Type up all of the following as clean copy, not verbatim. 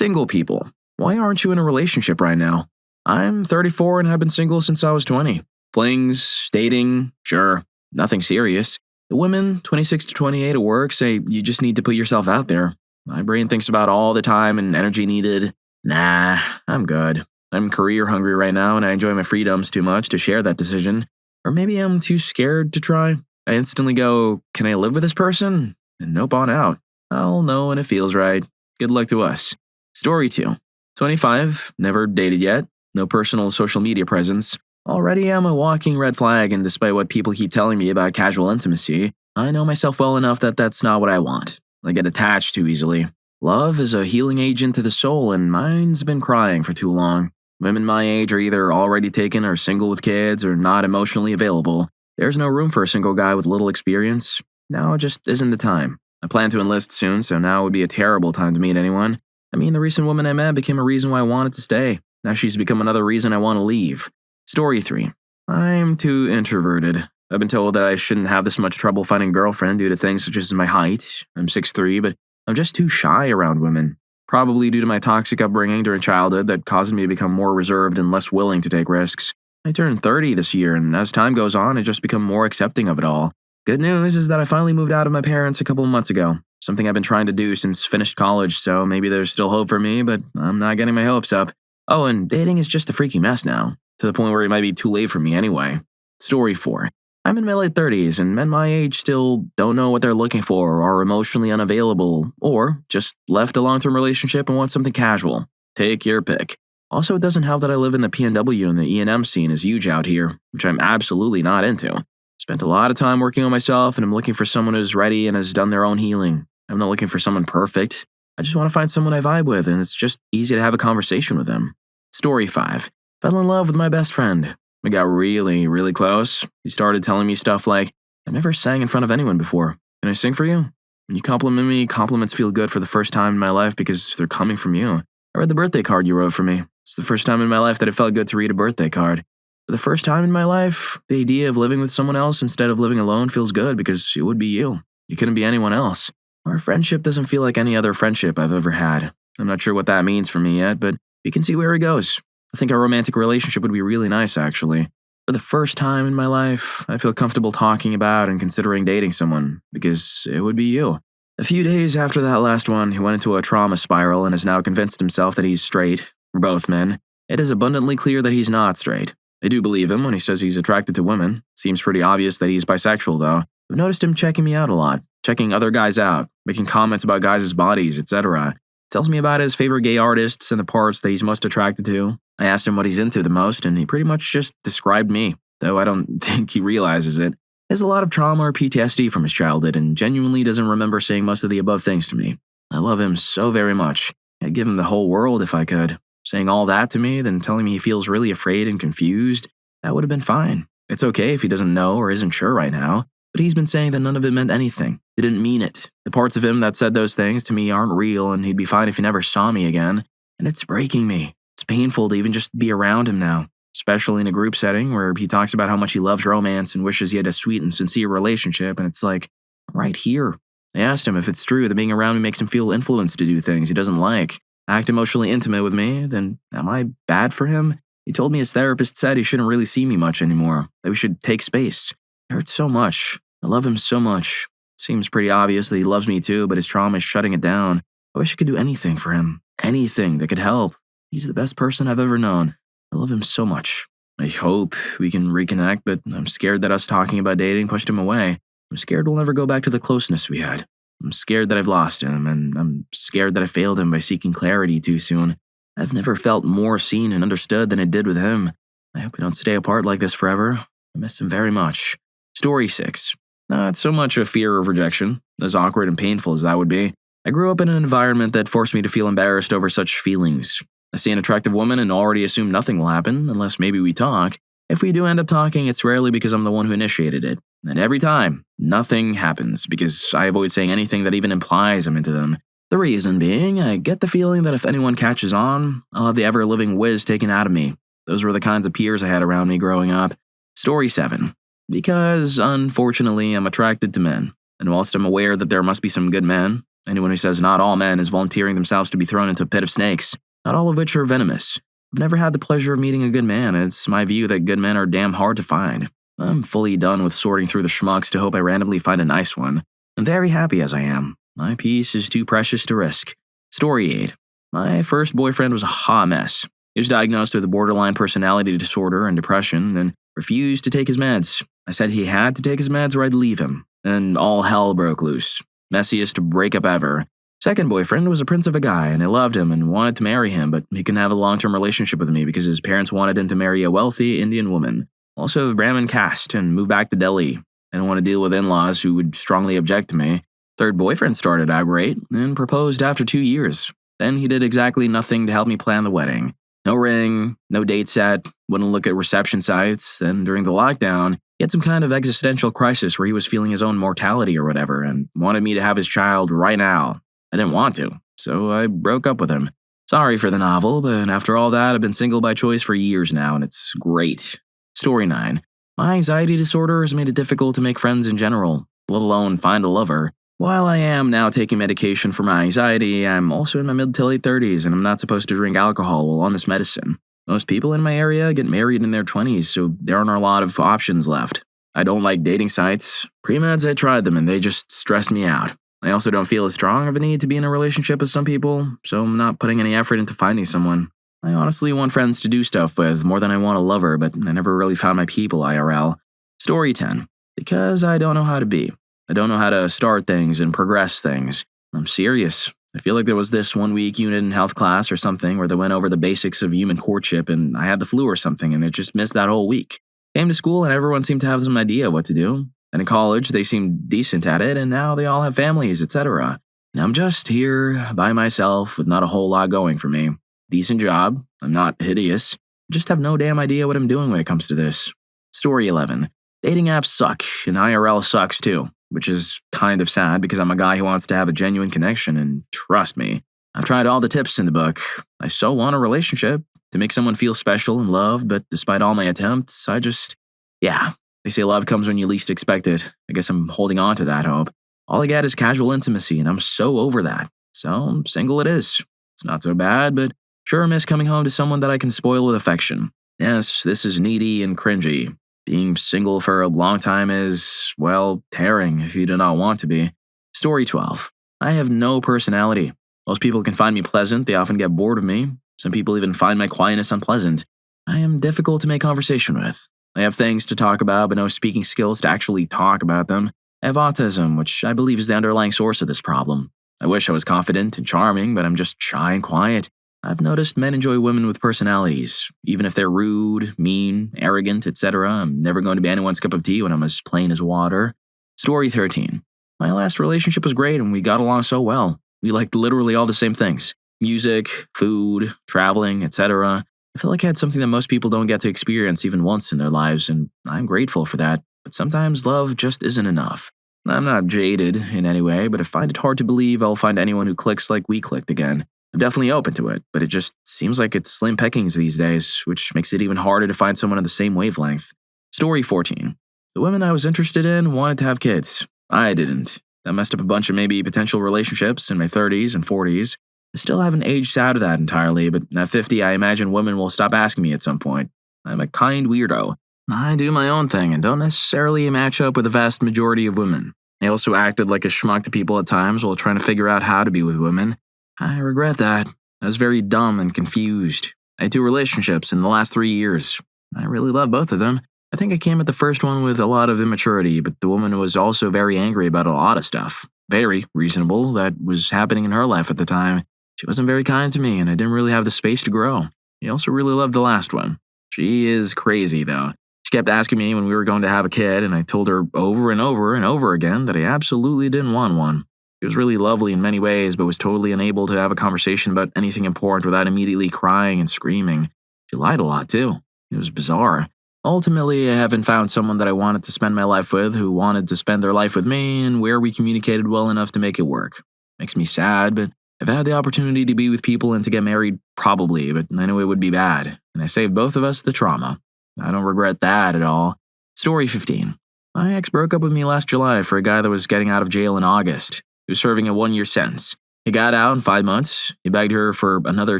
Single people, why aren't you in a relationship right now? I'm 34 and have been single since I was 20. Flings, dating, sure, nothing serious. The women, 26 to 28 at work, say you just need to put yourself out there. My brain thinks about all the time and energy needed. Nah, I'm good. I'm career hungry right now and I enjoy my freedoms too much to share that decision. Or maybe I'm too scared to try. I instantly go, can I live with this person? And nope, on out. I'll know when it feels right. Good luck to us. Story 2. 25, never dated yet, no personal social media presence. Already am a walking red flag, and despite what people keep telling me about casual intimacy, I know myself well enough that that's not what I want. I get attached too easily. Love is a healing agent to the soul, and mine's been crying for too long. Women my age are either already taken or single with kids or not emotionally available. There's no room for a single guy with little experience. Now just isn't the time. I plan to enlist soon, so now would be a terrible time to meet anyone. I mean, the recent woman I met became a reason why I wanted to stay. Now she's become another reason I want to leave. Story 3. I'm too introverted. I've been told that I shouldn't have this much trouble finding a girlfriend due to things such as my height. I'm 6'3", but I'm just too shy around women. Probably due to my toxic upbringing during childhood that caused me to become more reserved and less willing to take risks. I turned 30 this year, and as time goes on, I just become more accepting of it all. Good news is that I finally moved out of my parents a couple of months ago. Something I've been trying to do since finished college, so maybe there's still hope for me, but I'm not getting my hopes up. Oh, and dating is just a freaky mess now, to the point where it might be too late for me anyway. Story 4. I'm in my late 30s, and men my age still don't know what they're looking for, are emotionally unavailable, or just left a long-term relationship and want something casual. Take your pick. Also, it doesn't help that I live in the PNW and the E&M scene is huge out here, which I'm absolutely not into. Spent a lot of time working on myself, and I'm looking for someone who's ready and has done their own healing. I'm not looking for someone perfect. I just want to find someone I vibe with, and it's just easy to have a conversation with them. Story 5. Fell in love with my best friend. We got really, really close. He started telling me stuff like, I've never sang in front of anyone before. Can I sing for you? When you compliment me, compliments feel good for the first time in my life because they're coming from you. I read the birthday card you wrote for me. It's the first time in my life that it felt good to read a birthday card. For the first time in my life, the idea of living with someone else instead of living alone feels good because it would be you. You couldn't be anyone else. Our friendship doesn't feel like any other friendship I've ever had. I'm not sure what that means for me yet, but we can see where it goes. I think our romantic relationship would be really nice, actually. For the first time in my life, I feel comfortable talking about and considering dating someone, because it would be you. A few days after that last one, he went into a trauma spiral and has now convinced himself that he's straight. We're both men. It is abundantly clear that he's not straight. I do believe him when he says he's attracted to women. Seems pretty obvious that he's bisexual, though. I've noticed him checking me out a lot, checking other guys out, making comments about guys' bodies, etc. Tells me about his favorite gay artists and the parts that he's most attracted to. I asked him what he's into the most, and he pretty much just described me, though I don't think he realizes it. He has a lot of trauma or PTSD from his childhood and genuinely doesn't remember saying most of the above things to me. I love him so very much. I'd give him the whole world if I could. Saying all that to me, then telling me he feels really afraid and confused, that would have been fine. It's okay if he doesn't know or isn't sure right now, but he's been saying that none of it meant anything. He didn't mean it. The parts of him that said those things to me aren't real, and he'd be fine if he never saw me again. And it's breaking me. It's painful to even just be around him now, especially in a group setting where he talks about how much he loves romance and wishes he had a sweet and sincere relationship, and it's like, right here. I asked him if it's true that being around me makes him feel influenced to do things he doesn't like, act emotionally intimate with me, then am I bad for him? He told me his therapist said he shouldn't really see me much anymore, that we should take space. It hurts so much. I love him so much. Seems pretty obvious that he loves me too, but his trauma is shutting it down. I wish I could do anything for him. Anything that could help. He's the best person I've ever known. I love him so much. I hope we can reconnect, but I'm scared that us talking about dating pushed him away. I'm scared we'll never go back to the closeness we had. I'm scared that I've lost him, and I'm scared that I failed him by seeking clarity too soon. I've never felt more seen and understood than I did with him. I hope we don't stay apart like this forever. I miss him very much. Story 6. Not so much a fear of rejection, as awkward and painful as that would be. I grew up in an environment that forced me to feel embarrassed over such feelings. I see an attractive woman and already assume nothing will happen, unless maybe we talk. If we do end up talking, it's rarely because I'm the one who initiated it. And every time, nothing happens, because I avoid saying anything that even implies I'm into them. The reason being, I get the feeling that if anyone catches on, I'll have the ever-living whiz taken out of me. Those were the kinds of peers I had around me growing up. Story 7. Because, unfortunately, I'm attracted to men. And whilst I'm aware that there must be some good men, Anyone who says not all men is volunteering themselves to be thrown into a pit of snakes, not all of which are venomous. I've never had the pleasure of meeting a good man, and it's my view that good men are damn hard to find. I'm fully done with sorting through the schmucks to hope I randomly find a nice one. I'm very happy as I am. My peace is too precious to risk. Story 8. My first boyfriend was a hot mess. He was diagnosed with a borderline personality disorder and depression, and refused to take his meds. I said he had to take his meds or I'd leave him, and all hell broke loose. Messiest breakup ever. Second boyfriend was a prince of a guy, and I loved him and wanted to marry him, but he couldn't have a long-term relationship with me because his parents wanted him to marry a wealthy Indian woman, also of Brahmin caste, and move back to Delhi. I didn't want to deal with in-laws who would strongly object to me. Third boyfriend started irate and proposed after 2 years. Then he did exactly nothing to help me plan the wedding. No ring, no date set, wouldn't look at reception sites. Then during the lockdown, he had some kind of existential crisis where he was feeling his own mortality or whatever and wanted me to have his child right now. I didn't want to, so I broke up with him. Sorry for the novel, but after all that, I've been single by choice for years now, and it's great. Story 9. My anxiety disorder has made it difficult to make friends in general, let alone find a lover. While I am now taking medication for my anxiety, I'm also in my mid to late 30s and I'm not supposed to drink alcohol while on this medicine. Most people in my area get married in their 20s, so there aren't a lot of options left. I don't like dating sites. Pre-meds, I tried them and they just stressed me out. I also don't feel as strong of a need to be in a relationship as some people, so I'm not putting any effort into finding someone. I honestly want friends to do stuff with more than I want a lover, but I never really found my people IRL. Story 10. Because I don't know how to be. I don't know how to start things and progress things. I'm serious. I feel like there was this 1 week unit in health class or something where they went over the basics of human courtship and I had the flu or something and it just missed that whole week. Came to school and everyone seemed to have some idea what to do. And in college they seemed decent at it and now they all have families, etc. And I'm just here by myself with not a whole lot going for me. Decent job. I'm not hideous. I just have no damn idea what I'm doing when it comes to this. Story 11. Dating apps suck and IRL sucks too. Which is kind of sad because I'm a guy who wants to have a genuine connection, and trust me, I've tried all the tips in the book. I so want a relationship, to make someone feel special and loved, but despite all my attempts, they say love comes when you least expect it. I guess I'm holding on to that hope. All I get is casual intimacy, and I'm so over that. So, single it is. It's not so bad, but sure miss coming home to someone that I can spoil with affection. Yes, this is needy and cringy. Being single for a long time is, well, tearing if you do not want to be. Story 12. I have no personality. Most people can find me pleasant, they often get bored of me. Some people even find my quietness unpleasant. I am difficult to make conversation with. I have things to talk about, but no speaking skills to actually talk about them. I have autism, which I believe is the underlying source of this problem. I wish I was confident and charming, but I'm just shy and quiet. I've noticed men enjoy women with personalities. Even if they're rude, mean, arrogant, etc., I'm never going to be anyone's cup of tea when I'm as plain as water. Story 13. My last relationship was great and we got along so well. We liked literally all the same things. Music, food, traveling, etc. I feel like I had something that most people don't get to experience even once in their lives, and I'm grateful for that. But sometimes love just isn't enough. I'm not jaded in any way, but I find it hard to believe I'll find anyone who clicks like we clicked again. I'm definitely open to it, but it just seems like it's slim pickings these days, which makes it even harder to find someone on the same wavelength. Story 14. The women I was interested in wanted to have kids. I didn't. That messed up a bunch of maybe potential relationships in my 30s and 40s. I still haven't aged out of that entirely, but at 50 I imagine women will stop asking me at some point. I'm a kind weirdo. I do my own thing and don't necessarily match up with the vast majority of women. I also acted like a schmuck to people at times while trying to figure out how to be with women. I regret that. I was very dumb and confused. I had 2 relationships in the last 3 years. I really love both of them. I think I came at the first one with a lot of immaturity, but the woman was also very angry about a lot of stuff. Very reasonable that was happening in her life at the time. She wasn't very kind to me, and I didn't really have the space to grow. I also really loved the last one. She is crazy, though. She kept asking me when we were going to have a kid, and I told her over and over and over again that I absolutely didn't want one. She was really lovely in many ways, but was totally unable to have a conversation about anything important without immediately crying and screaming. She lied a lot, too. It was bizarre. Ultimately, I haven't found someone that I wanted to spend my life with who wanted to spend their life with me and where we communicated well enough to make it work. Makes me sad, but I've had the opportunity to be with people and to get married, probably, but I knew it would be bad, and I saved both of us the trauma. I don't regret that at all. Story 15. My ex broke up with me last July for a guy that was getting out of jail in August. He was serving a 1-year sentence. He got out in 5 months. He begged her for another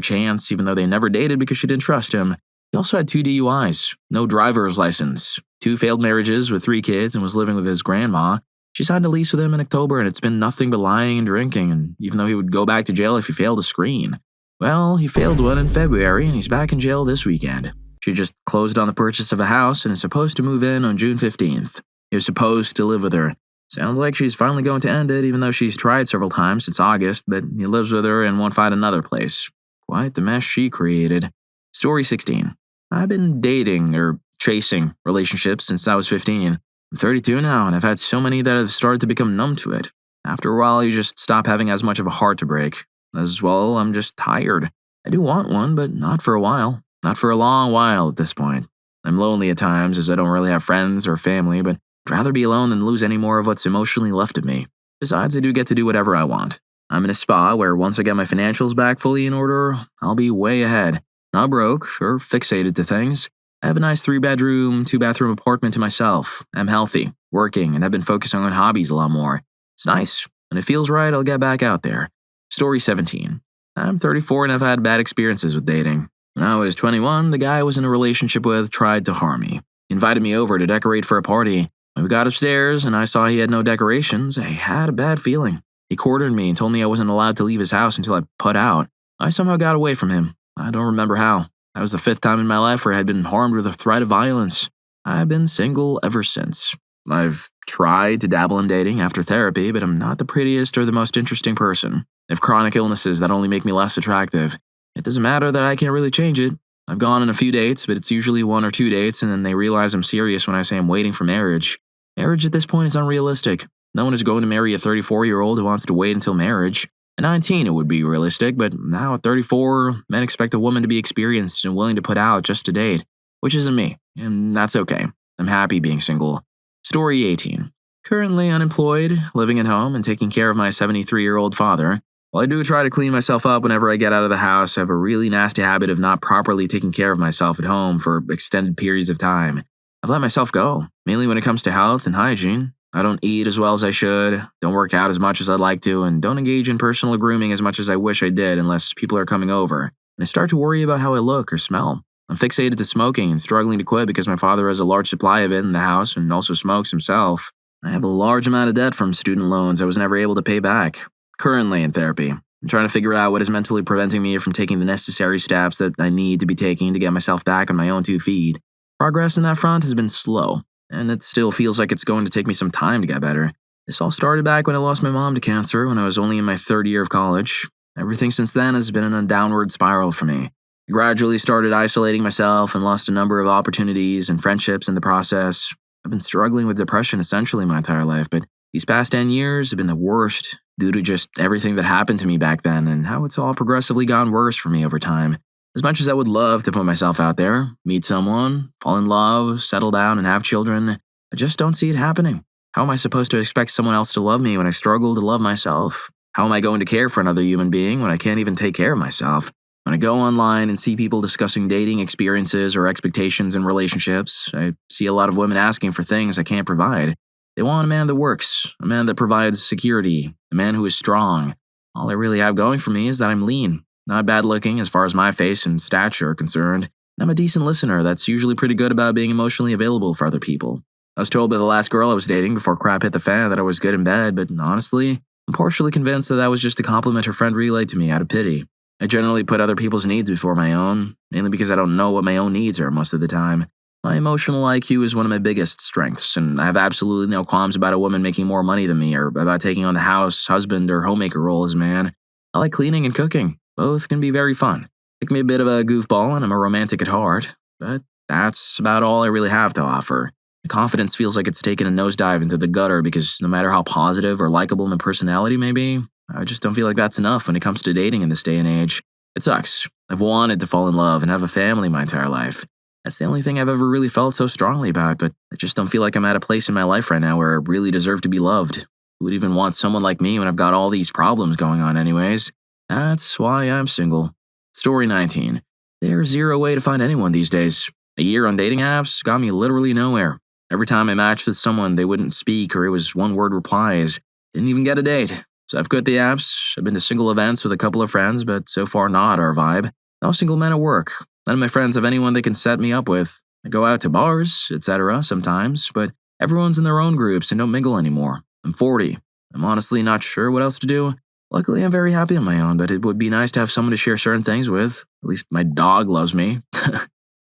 chance, even though they never dated because she didn't trust him. He also had 2 DUIs, no driver's license, 2 failed marriages with 3 kids, and was living with his grandma. She signed a lease with him in October, and it's been nothing but lying and drinking, and even though he would go back to jail if he failed a screen. Well, he failed one in February, and he's back in jail this weekend. She just closed on the purchase of a house and is supposed to move in on June 15th. He was supposed to live with her. Sounds like she's finally going to end it, even though she's tried several times since August, but he lives with her and won't find another place. Quite the mess she created. Story 16. I've been dating, or chasing, relationships since I was 15. I'm 32 now, and I've had so many that I've started to become numb to it. After a while, you just stop having as much of a heart to break. As well, I'm just tired. I do want one, but not for a while. Not for a long while at this point. I'm lonely at times, as I don't really have friends or family, but I'd rather be alone than lose any more of what's emotionally left of me. Besides, I do get to do whatever I want. I'm in a spot where once I get my financials back fully in order, I'll be way ahead. Not broke or fixated to things. I have a nice 3-bedroom, 2-bathroom apartment to myself. I'm healthy, working, and I've been focusing on hobbies a lot more. It's nice. When it feels right, I'll get back out there. Story 17. I'm 34 and I've had bad experiences with dating. When I was 21, the guy I was in a relationship with tried to harm me. He invited me over to decorate for a party. When we got upstairs and I saw he had no decorations, I had a bad feeling. He cornered me and told me I wasn't allowed to leave his house until I put out. I somehow got away from him. I don't remember how. That was the 5th time in my life where I had been harmed with a threat of violence. I've been single ever since. I've tried to dabble in dating after therapy, but I'm not the prettiest or the most interesting person. I have chronic illnesses that only make me less attractive. It doesn't matter that I can't really change it. I've gone on a few dates, but it's usually 1 or 2 dates, and then they realize I'm serious when I say I'm waiting for marriage. Marriage at this point is unrealistic. No one is going to marry a 34-year-old who wants to wait until marriage. At 19, it would be realistic, but now at 34, men expect a woman to be experienced and willing to put out just to date, which isn't me, and that's okay. I'm happy being single. Story 18. Currently unemployed, living at home, and taking care of my 73-year-old father. While I do try to clean myself up whenever I get out of the house, I have a really nasty habit of not properly taking care of myself at home for extended periods of time. I've let myself go, mainly when it comes to health and hygiene. I don't eat as well as I should, don't work out as much as I'd like to, and don't engage in personal grooming as much as I wish I did unless people are coming over. And I start to worry about how I look or smell. I'm fixated to smoking and struggling to quit because my father has a large supply of it in the house and also smokes himself. I have a large amount of debt from student loans I was never able to pay back. Currently in therapy, I'm trying to figure out what is mentally preventing me from taking the necessary steps that I need to be taking to get myself back on my own 2 feet. Progress in that front has been slow, and it still feels like it's going to take me some time to get better. This all started back when I lost my mom to cancer when I was only in my 3rd year of college. Everything since then has been in a downward spiral for me. I gradually started isolating myself and lost a number of opportunities and friendships in the process. I've been struggling with depression essentially my entire life, but these past 10 years have been the worst due to just everything that happened to me back then and how it's all progressively gotten worse for me over time. As much as I would love to put myself out there, meet someone, fall in love, settle down, and have children, I just don't see it happening. How am I supposed to expect someone else to love me when I struggle to love myself? How am I going to care for another human being when I can't even take care of myself? When I go online and see people discussing dating experiences or expectations in relationships, I see a lot of women asking for things I can't provide. They want a man that works, a man that provides security, a man who is strong. All I really have going for me is that I'm lean, not bad looking as far as my face and stature are concerned, and I'm a decent listener that's usually pretty good about being emotionally available for other people. I was told by the last girl I was dating before crap hit the fan that I was good in bed, but honestly, I'm partially convinced that was just a compliment her friend relayed to me out of pity. I generally put other people's needs before my own, mainly because I don't know what my own needs are most of the time. My emotional IQ is one of my biggest strengths, and I have absolutely no qualms about a woman making more money than me or about taking on the house, husband, or homemaker role as a man. I like cleaning and cooking. Both can be very fun. It can be a bit of a goofball, and I'm a romantic at heart, but that's about all I really have to offer. My confidence feels like it's taken a nosedive into the gutter because no matter how positive or likable my personality may be, I just don't feel like that's enough when it comes to dating in this day and age. It sucks. I've wanted to fall in love and have a family my entire life. That's the only thing I've ever really felt so strongly about, but I just don't feel like I'm at a place in my life right now where I really deserve to be loved. Who would even want someone like me when I've got all these problems going on anyways? That's why I'm single. Story 19. There's zero way to find anyone these days. A year on dating apps got me literally nowhere. Every time I matched with someone, they wouldn't speak or it was one-word replies. Didn't even get a date. So I've quit the apps, I've been to single events with a couple of friends, but so far not our vibe. No single men at work. None of my friends have anyone they can set me up with. I go out to bars, etc. sometimes, but everyone's in their own groups and don't mingle anymore. I'm 40. I'm honestly not sure what else to do. Luckily, I'm very happy on my own, but it would be nice to have someone to share certain things with. At least my dog loves me.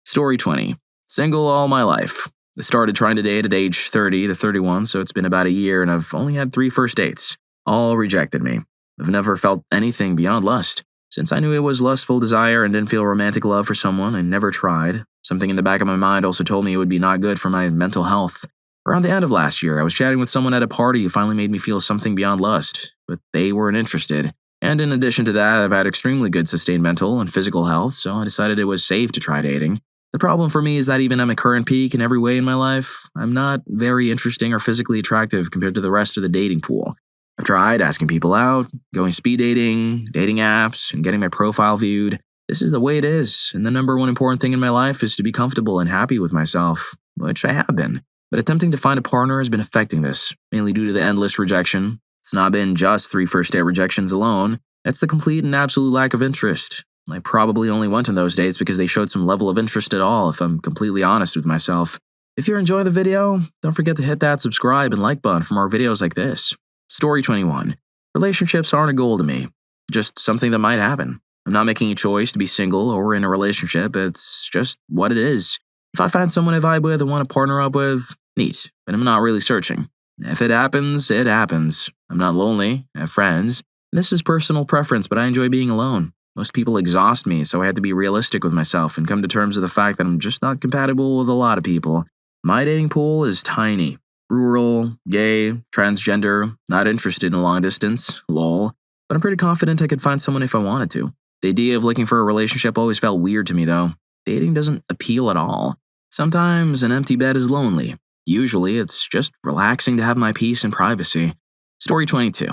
Story 20. Single all my life. I started trying to date at age 30 to 31, so it's been about a year and I've only had 3 first dates. All rejected me. I've never felt anything beyond lust. Since I knew it was lustful desire and didn't feel romantic love for someone, I never tried. Something in the back of my mind also told me it would be not good for my mental health. Around the end of last year, I was chatting with someone at a party who finally made me feel something beyond lust, but they weren't interested. And in addition to that, I've had extremely good sustained mental and physical health, so I decided it was safe to try dating. The problem for me is that even at my current peak in every way in my life, I'm not very interesting or physically attractive compared to the rest of the dating pool. I've tried asking people out, going speed dating, dating apps, and getting my profile viewed. This is the way it is, and the number one important thing in my life is to be comfortable and happy with myself, which I have been. But attempting to find a partner has been affecting this, mainly due to the endless rejection. It's not been just 3 first date rejections alone. It's the complete and absolute lack of interest. I probably only went on those dates because they showed some level of interest at all, if I'm completely honest with myself. If you're enjoying the video, don't forget to hit that subscribe and like button for more videos like this. Story 21. Relationships aren't a goal to me, just something that might happen. I'm not making a choice to be single or in a relationship, it's just what it is. If I find someone I vibe with and want to partner up with, neat, but I'm not really searching. If it happens, it happens. I'm not lonely, I have friends. This is personal preference, but I enjoy being alone. Most people exhaust me, so I had to be realistic with myself and come to terms with the fact that I'm just not compatible with a lot of people. My dating pool is tiny. Rural, gay, transgender, not interested in long distance, lol. But I'm pretty confident I could find someone if I wanted to. The idea of looking for a relationship always felt weird to me though. Dating doesn't appeal at all. Sometimes an empty bed is lonely. Usually it's just relaxing to have my peace and privacy. Story 22.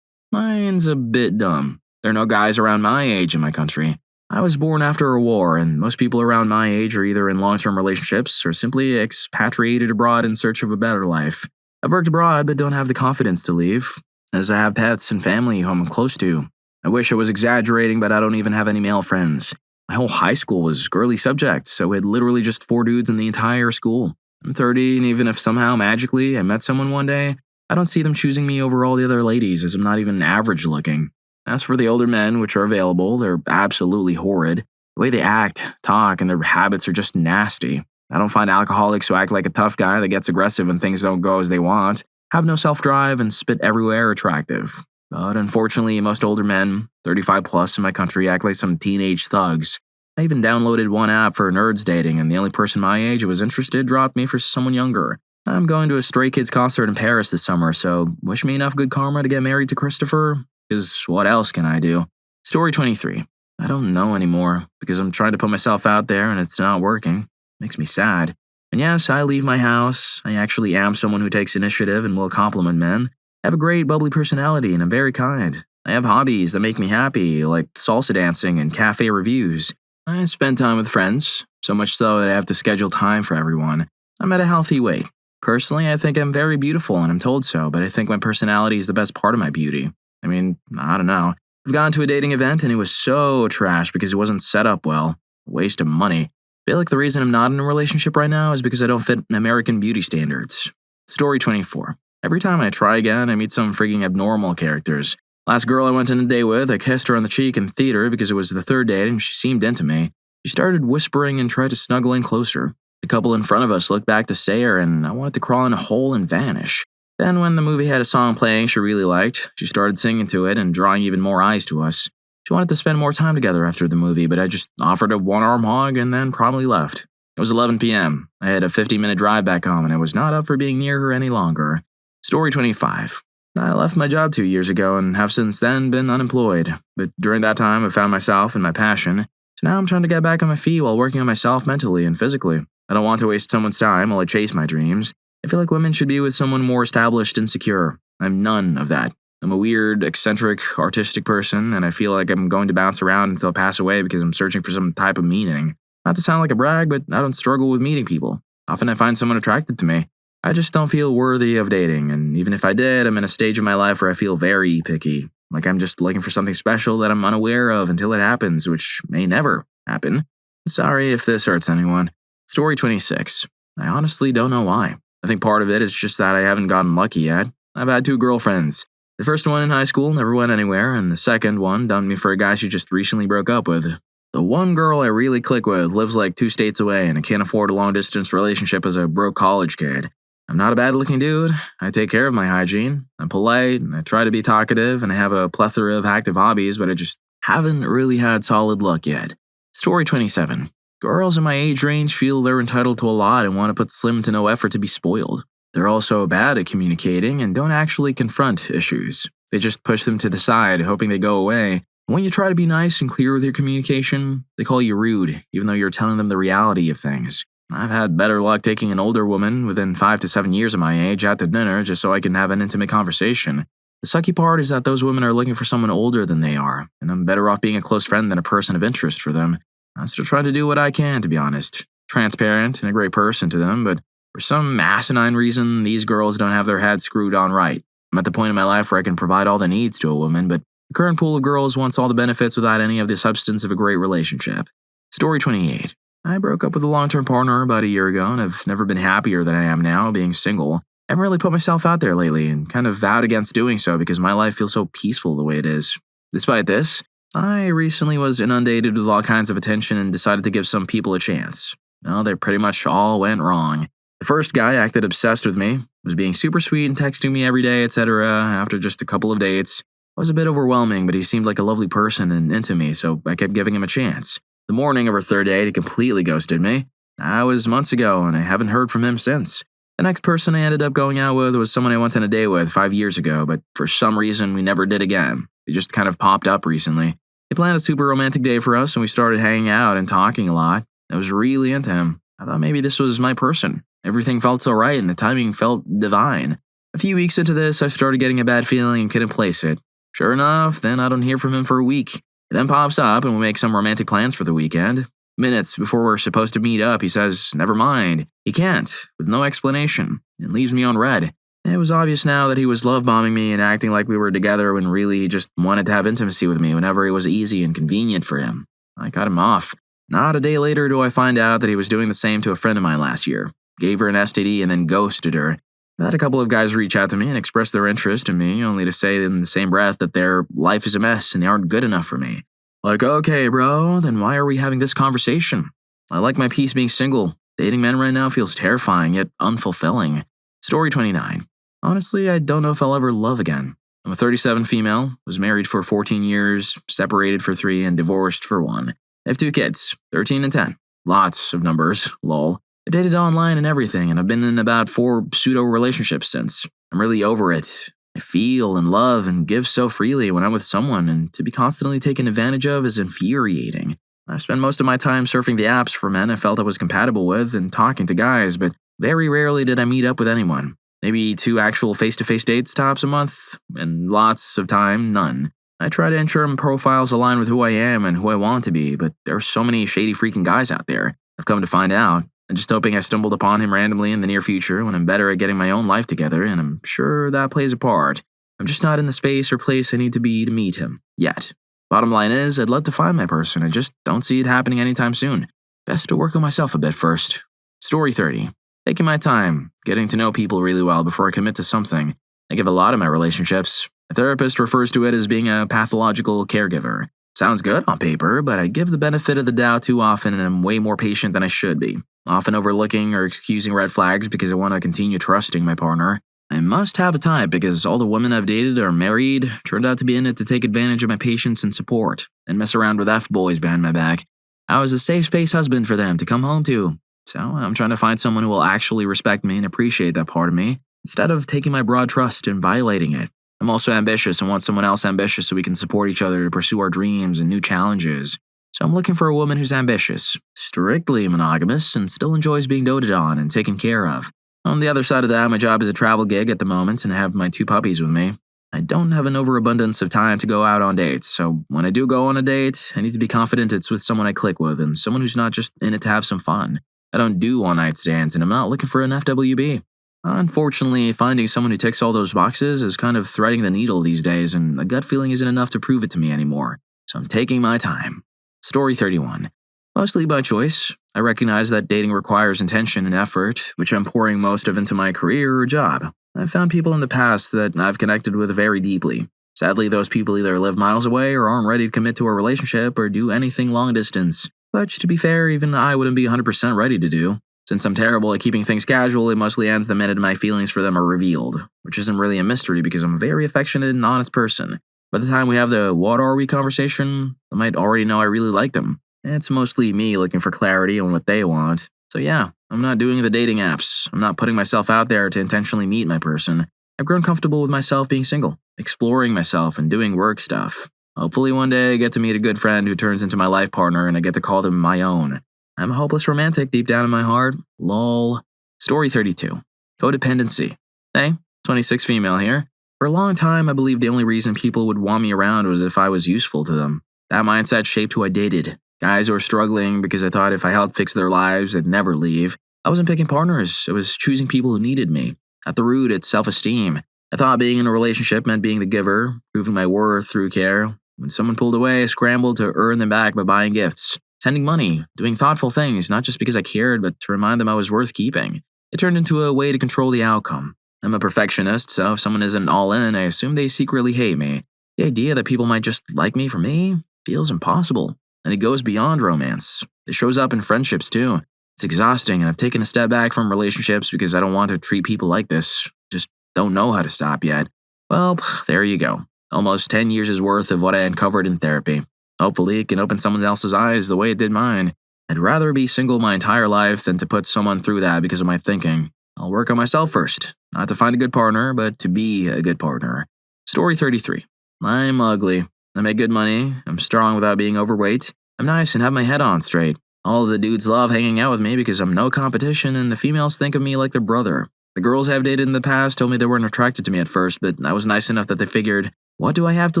Mine's a bit dumb. There are no guys around my age in my country. I was born after a war, and most people around my age are either in long-term relationships or simply expatriated abroad in search of a better life. I've worked abroad but don't have the confidence to leave, as I have pets and family who I'm close to. I wish I was exaggerating, but I don't even have any male friends. My whole high school was girly subject, so we had literally just 4 dudes in the entire school. I'm 30, and even if somehow magically I met someone one day, I don't see them choosing me over all the other ladies, as I'm not even average looking. As for the older men which are available, they're absolutely horrid. The way they act, talk, and their habits are just nasty. I don't find alcoholics who act like a tough guy that gets aggressive when things don't go as they want, have no self-drive, and spit everywhere attractive. But unfortunately, most older men, 35 plus in my country, act like some teenage thugs. I even downloaded one app for nerds dating, and the only person my age who was interested dropped me for someone younger. I'm going to a Stray Kids concert in Paris this summer, so wish me enough good karma to get married to Christopher, because what else can I do? Story 23. I don't know anymore, because I'm trying to put myself out there and it's not working. Makes me sad. And yes, I leave my house. I actually am someone who takes initiative and will compliment men. I have a great bubbly personality and I'm very kind. I have hobbies that make me happy, like salsa dancing and cafe reviews. I spend time with friends, so much so that I have to schedule time for everyone. I'm at a healthy weight. Personally, I think I'm very beautiful and I'm told so, but I think my personality is the best part of my beauty. I mean, I don't know. I've gone to a dating event and it was so trash because it wasn't set up well. A waste of money. I feel like the reason I'm not in a relationship right now is because I don't fit American beauty standards. Story 24. Every time I try again, I meet some freaking abnormal characters. Last girl I went on a date with, I kissed her on the cheek in theater because it was the 3rd date and she seemed into me. She started whispering and tried to snuggle in closer. The couple in front of us looked back to stare and I wanted to crawl in a hole and vanish. Then when the movie had a song playing she really liked, she started singing to it and drawing even more eyes to us. She wanted to spend more time together after the movie, but I just offered a one-arm hug and then promptly left. It was 11 p.m. I had a 50-minute drive back home and I was not up for being near her any longer. Story 25. I left my job 2 years ago and have since then been unemployed, but during that time I found myself and my passion, so now I'm trying to get back on my feet while working on myself mentally and physically. I don't want to waste someone's time while I chase my dreams. I feel like women should be with someone more established and secure. I'm none of that. I'm a weird, eccentric, artistic person, and I feel like I'm going to bounce around until I pass away because I'm searching for some type of meaning. Not to sound like a brag, but I don't struggle with meeting people. Often I find someone attracted to me. I just don't feel worthy of dating, and even if I did, I'm in a stage of my life where I feel very picky. like I'm just looking for something special that I'm unaware of until it happens, which may never happen. Sorry if this hurts anyone. Story 26. I honestly don't know why. I think part of it is just that I haven't gotten lucky yet. I've had 2 girlfriends. The first one in high school never went anywhere, and the second one dumped me for a guy she just recently broke up with. The one girl I really click with lives like 2 states away, and I can't afford a long-distance relationship as a broke college kid. I'm not a bad-looking dude. I take care of my hygiene. I'm polite, and I try to be talkative, and I have a plethora of active hobbies, but I just haven't really had solid luck yet. Story 27. Girls in my age range feel they're entitled to a lot and want to put slim to no effort to be spoiled. They're also bad at communicating and don't actually confront issues. They just push them to the side, hoping they go away. When you try to be nice and clear with your communication, they call you rude, even though you're telling them the reality of things. I've had better luck taking an older woman within 5 to 7 years of my age out to dinner just so I can have an intimate conversation. The sucky part is that those women are looking for someone older than they are, and I'm better off being a close friend than a person of interest for them. I'm still trying to do what I can, to be honest. Transparent and a great person to them, but for some asinine reason, these girls don't have their heads screwed on right. I'm at the point in my life where I can provide all the needs to a woman, but the current pool of girls wants all the benefits without any of the substance of a great relationship. Story 28. I broke up with a long-term partner about a year ago, and I've never been happier than I am now being single. I haven't really put myself out there lately, and kind of vowed against doing so because my life feels so peaceful the way it is. Despite this, I recently was inundated with all kinds of attention and decided to give some people a chance. Well, they pretty much all went wrong. The first guy acted obsessed with me, was being super sweet and texting me every day, etc. After just a couple of dates. It was a bit overwhelming, but he seemed like a lovely person and into me, so I kept giving him a chance. The morning of our 3rd date, he completely ghosted me. That was months ago, and I haven't heard from him since. The next person I ended up going out with was someone I went on a date with 5 years ago, but for some reason we never did again. It just kind of popped up recently. He planned a super romantic day for us, and we started hanging out and talking a lot. I was really into him. I thought maybe this was my person. Everything felt so right, and the timing felt divine. A few weeks into this, I started getting a bad feeling and couldn't place it. Sure enough, then I don't hear from him for a week. He then pops up, and we make some romantic plans for the weekend. Minutes before we're supposed to meet up, he says, never mind. He can't, with no explanation, and leaves me on red. It was obvious now that he was lovebombing me and acting like we were together when really he just wanted to have intimacy with me whenever it was easy and convenient for him. I cut him off. Not a day later do I find out that he was doing the same to a friend of mine last year. Gave her an STD and then ghosted her. I had a couple of guys reach out to me and express their interest in me, only to say in the same breath that their life is a mess and they aren't good enough for me. Like, okay, bro, then why are we having this conversation? I like my peace being single. Dating men right now feels terrifying, yet unfulfilling. Story 29. Honestly, I don't know if I'll ever love again. I'm a 37 female, was married for 14 years, separated for 3, and divorced for 1. I have 2 kids, 13 and 10. Lots of numbers, lol. I dated online and everything, and I've been in about 4 pseudo-relationships since. I'm really over it. I feel and love and give so freely when I'm with someone, and to be constantly taken advantage of is infuriating. I've spent most of my time surfing the apps for men I felt I was compatible with and talking to guys, but very rarely did I meet up with anyone. Maybe 2 actual face-to-face dates tops a month, and lots of time, none. I try to ensure my profiles align with who I am and who I want to be, but there are so many shady freaking guys out there. I've come to find out. I'm just hoping I stumbled upon him randomly in the near future when I'm better at getting my own life together, and I'm sure that plays a part. I'm just not in the space or place I need to be to meet him, yet. Bottom line is, I'd love to find my person, I just don't see it happening anytime soon. Best to work on myself a bit first. Story 30. Taking my time, getting to know people really well before I commit to something. I give a lot of my relationships. A therapist refers to it as being a pathological caregiver. Sounds good on paper, but I give the benefit of the doubt too often and I'm way more patient than I should be. Often overlooking or excusing red flags because I want to continue trusting my partner. I must have a type because all the women I've dated are married, turned out to be in it to take advantage of my patience and support, and mess around with F-boys behind my back. I was a safe space husband for them to come home to. So I'm trying to find someone who will actually respect me and appreciate that part of me, instead of taking my broad trust and violating it. I'm also ambitious and want someone else ambitious so we can support each other to pursue our dreams and new challenges. So I'm looking for a woman who's ambitious, strictly monogamous, and still enjoys being doted on and taken care of. On the other side of that, my job is a travel gig at the moment and I have my 2 puppies with me. I don't have an overabundance of time to go out on dates, so when I do go on a date, I need to be confident it's with someone I click with and someone who's not just in it to have some fun. I don't do one-night stands and I'm not looking for an FWB. Unfortunately, finding someone who ticks all those boxes is kind of threading the needle these days, and a gut feeling isn't enough to prove it to me anymore. So I'm taking my time. Story 31. Mostly by choice, I recognize that dating requires intention and effort, which I'm pouring most of into my career or job. I've found people in the past that I've connected with very deeply. Sadly, those people either live miles away or aren't ready to commit to a relationship or do anything long distance, which, to be fair, even I wouldn't be 100% ready to do. Since I'm terrible at keeping things casual, it mostly ends the minute my feelings for them are revealed, which isn't really a mystery because I'm a very affectionate and honest person. By the time we have the "what are we" conversation, I might already know I really like them. It's mostly me looking for clarity on what they want. So yeah, I'm not doing the dating apps. I'm not putting myself out there to intentionally meet my person. I've grown comfortable with myself being single, exploring myself and doing work stuff. Hopefully one day I get to meet a good friend who turns into my life partner and I get to call them my own. I'm a hopeless romantic deep down in my heart. Lol. Story 32. Codependency. Hey, 26 female here. For a long time, I believed the only reason people would want me around was if I was useful to them. That mindset shaped who I dated. Guys who were struggling because I thought if I helped fix their lives, they'd never leave. I wasn't picking partners. I was choosing people who needed me. At the root, it's self-esteem. I thought being in a relationship meant being the giver, proving my worth through care. When someone pulled away, I scrambled to earn them back by buying gifts, sending money, doing thoughtful things, not just because I cared, but to remind them I was worth keeping. It turned into a way to control the outcome. I'm a perfectionist, so if someone isn't all in, I assume they secretly hate me. The idea that people might just like me for me feels impossible. And it goes beyond romance. It shows up in friendships too. It's exhausting, and I've taken a step back from relationships because I don't want to treat people like this. Just don't know how to stop yet. Well, there you go. Almost 10 years' worth of what I uncovered in therapy. Hopefully it can open someone else's eyes the way it did mine. I'd rather be single my entire life than to put someone through that because of my thinking. I'll work on myself first. Not to find a good partner, but to be a good partner. Story 33. I'm ugly. I make good money. I'm strong without being overweight. I'm nice and have my head on straight. All of the dudes love hanging out with me because I'm no competition and the females think of me like their brother. The girls I've dated in the past told me they weren't attracted to me at first, but I was nice enough that they figured, what do I have to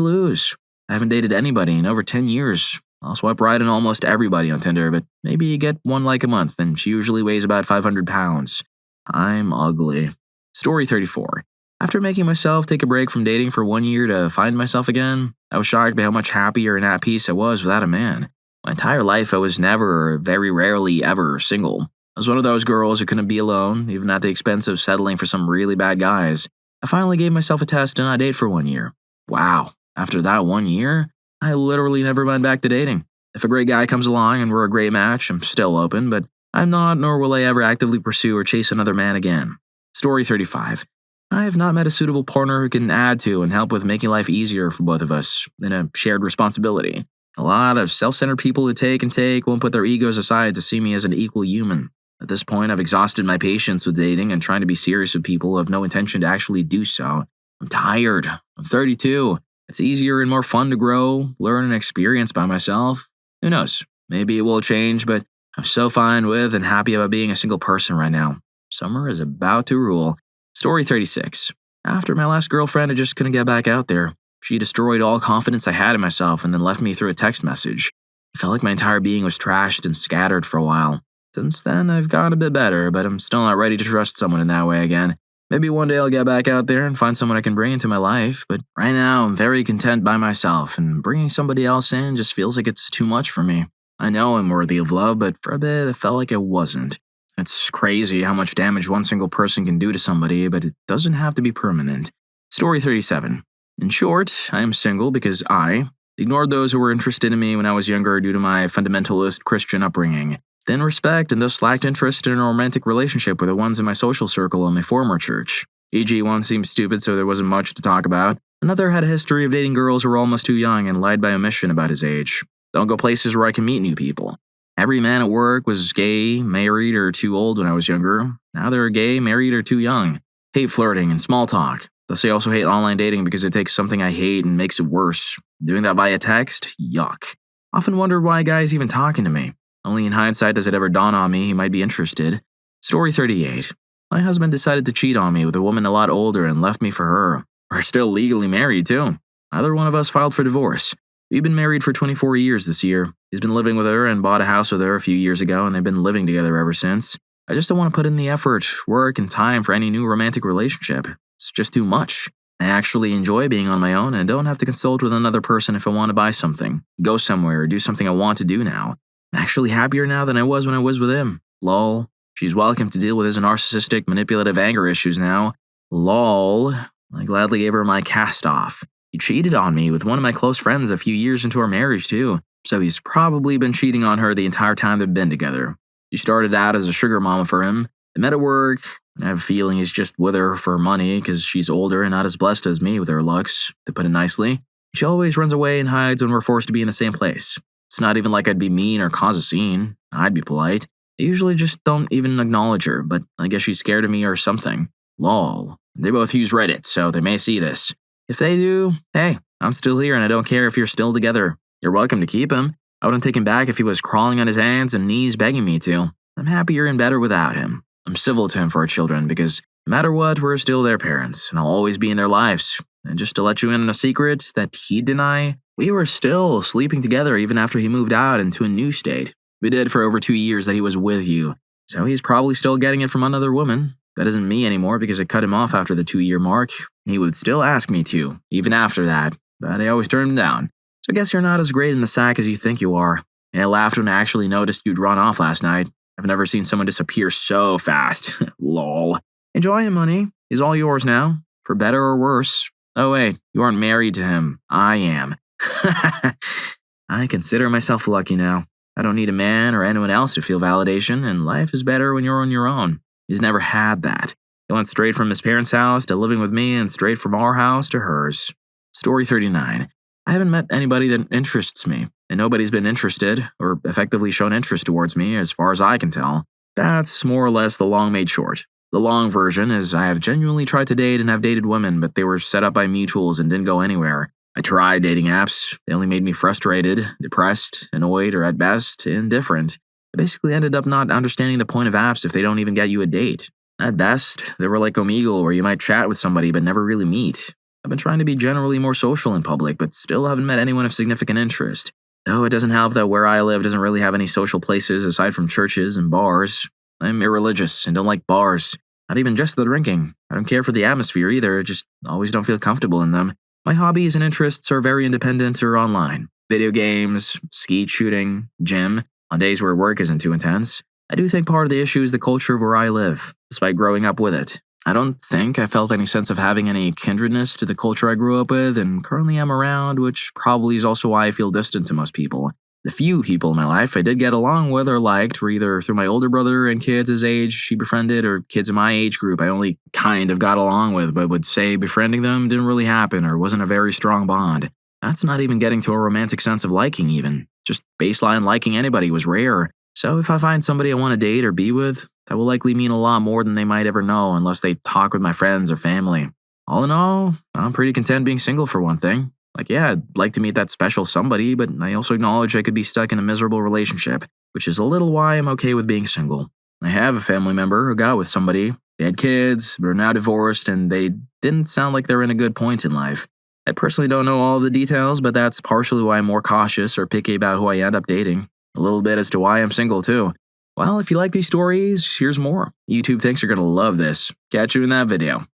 lose? I haven't dated anybody in over 10 years. I'll swipe right on almost everybody on Tinder, but maybe you get one like a month, and she usually weighs about 500 pounds. I'm ugly. Story 34. After making myself take a break from dating for 1 year to find myself again, I was shocked by how much happier and at peace I was without a man. My entire life I was never, or very rarely ever, single. I was one of those girls who couldn't be alone, even at the expense of settling for some really bad guys. I finally gave myself a test and I date for 1 year. Wow, after that 1 year, I literally never went back to dating. If a great guy comes along and we're a great match, I'm still open, but I'm not, nor will I ever actively pursue or chase another man again. Story 35. I have not met a suitable partner who can add to and help with making life easier for both of us in a shared responsibility. A lot of self-centered people who take won't put their egos aside to see me as an equal human. At this point, I've exhausted my patience with dating and trying to be serious with people who have no intention to actually do so. I'm tired. I'm 32. It's easier and more fun to grow, learn, and experience by myself. Who knows? Maybe it will change, but I'm so fine with and happy about being a single person right now. Summer is about to rule. Story 36. After my last girlfriend, I just couldn't get back out there. She destroyed all confidence I had in myself and then left me through a text message. It felt like my entire being was trashed and scattered for a while. Since then, I've gotten a bit better, but I'm still not ready to trust someone in that way again. Maybe one day I'll get back out there and find someone I can bring into my life, but right now I'm very content by myself, and bringing somebody else in just feels like it's too much for me. I know I'm worthy of love, but for a bit it felt like I wasn't. It's crazy how much damage one single person can do to somebody, but it doesn't have to be permanent. Story 37. In short, I am single because I ignored those who were interested in me when I was younger due to my fundamentalist Christian upbringing. Then respect and thus lacked interest in a romantic relationship with the ones in my social circle in my former church. E.g., one seemed stupid, so there wasn't much to talk about. Another had a history of dating girls who were almost too young and lied by omission about his age. Don't go places where I can meet new people. Every man at work was gay, married, or too old when I was younger. Now they're gay, married, or too young. Hate flirting and small talk. Thus I also hate online dating because it takes something I hate and makes it worse. Doing that via text? Yuck. Often wondered why a guy is even talking to me. Only in hindsight does it ever dawn on me he might be interested. Story 38. My husband decided to cheat on me with a woman a lot older and left me for her. We're still legally married, too. Neither one of us filed for divorce. We've been married for 24 years this year. He's been living with her and bought a house with her a few years ago, and they've been living together ever since. I just don't want to put in the effort, work, and time for any new romantic relationship. It's just too much. I actually enjoy being on my own and don't have to consult with another person if I want to buy something, go somewhere, or do something I want to do now. I'm actually happier now than I was when I was with him. Lol. She's welcome to deal with his narcissistic, manipulative anger issues now. Lol. I gladly gave her my cast off. He cheated on me with one of my close friends a few years into our marriage, too. So he's probably been cheating on her the entire time they've been together. She started out as a sugar mama for him. They met at work. I have a feeling he's just with her for money because she's older and not as blessed as me with her looks, to put it nicely. She always runs away and hides when we're forced to be in the same place. It's not even like I'd be mean or cause a scene. I'd be polite. I usually just don't even acknowledge her, but I guess she's scared of me or something. Lol. They both use Reddit, so they may see this. If they do, hey, I'm still here and I don't care if you're still together. You're welcome to keep him. I wouldn't take him back if he was crawling on his hands and knees begging me to. I'm happier and better without him. I'm civil to him for our children because no matter what, we're still their parents and I'll always be in their lives. And just to let you in on a secret that he'd deny, we were still sleeping together even after he moved out into a new state. We did for over 2 years that he was with you. So he's probably still getting it from another woman. That isn't me anymore because I cut him off after the 2-year mark. He would still ask me to, even after that, but I always turned him down. So I guess you're not as great in the sack as you think you are. And I laughed when I actually noticed you'd run off last night. I've never seen someone disappear so fast. Lol. Enjoy him, honey. He's all yours now, for better or worse. Oh wait, you aren't married to him. I am. I consider myself lucky now. I don't need a man or anyone else to feel validation, and life is better when you're on your own. He's never had that. He went straight from his parents' house to living with me and straight from our house to hers. Story 39. I haven't met anybody that interests me, and nobody's been interested or effectively shown interest towards me as far as I can tell. That's more or less the long made short. The long version is I have genuinely tried to date and have dated women, but they were set up by mutuals and didn't go anywhere. I tried dating apps. They only made me frustrated, depressed, annoyed, or at best, indifferent. I basically ended up not understanding the point of apps if they don't even get you a date. At best, they were like Omegle where you might chat with somebody but never really meet. I've been trying to be generally more social in public, but still haven't met anyone of significant interest. Though it doesn't help that where I live doesn't really have any social places aside from churches and bars. I'm irreligious and don't like bars. Not even just the drinking. I don't care for the atmosphere either, I just always don't feel comfortable in them. My hobbies and interests are very independent or online. Video games, skeet shooting, gym, on days where work isn't too intense. I do think part of the issue is the culture of where I live, despite growing up with it. I don't think I felt any sense of having any kindredness to the culture I grew up with and currently am around, which probably is also why I feel distant to most people. The few people in my life I did get along with or liked were either through my older brother and kids his age she befriended or kids in my age group I only kind of got along with but would say befriending them didn't really happen or wasn't a very strong bond. That's not even getting to a romantic sense of liking even. Just baseline liking anybody was rare. So if I find somebody I want to date or be with, that will likely mean a lot more than they might ever know unless they talk with my friends or family. All in all, I'm pretty content being single for one thing. Like, yeah, I'd like to meet that special somebody, but I also acknowledge I could be stuck in a miserable relationship, which is a little why I'm okay with being single. I have a family member who got with somebody. They had kids, but are now divorced, and they didn't sound like they're in a good point in life. I personally don't know all of the details, but that's partially why I'm more cautious or picky about who I end up dating. A little bit as to why I'm single, too. Well, if you like these stories, here's more. YouTube thinks you're going to love this. Catch you in that video.